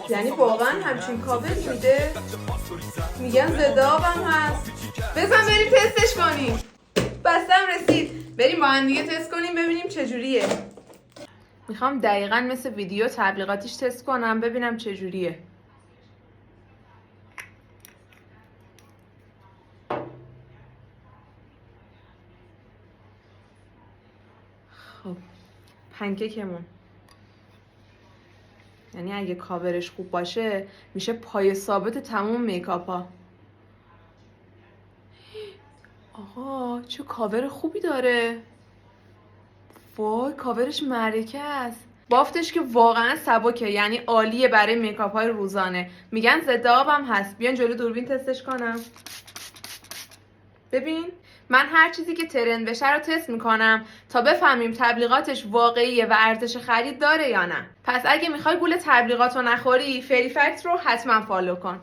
یعنی واقعا همچین کاور میده؟ میگن ضد آبم هست. بزن بریم تستش کنیم. بستم رسید. بریم با هم دیگه تست کنیم ببینیم چجوریه. میخوام دقیقاً مثل ویدیو تبلیغاتیش تست کنم ببینم چجوریه. خب پنکیکمون، یعنی اگه کاورش خوب باشه میشه پای ثابت تمام میکاپ ها. آقا چه کاور خوبی داره. وای کاورش معرکه است. بافتش که واقعا سبکه، یعنی عالیه برای میکاپ های روزانه. میگن ضد آبم هست. بیان جلو دوربین تستش کنم. ببین من هر چیزی که ترند بشه رو تست میکنم تا بفهمیم تبلیغاتش واقعیه و ارزش خرید داره یا نه. پس اگه میخوای گول تبلیغات رو نخوری فری فکت رو حتما فالو کن.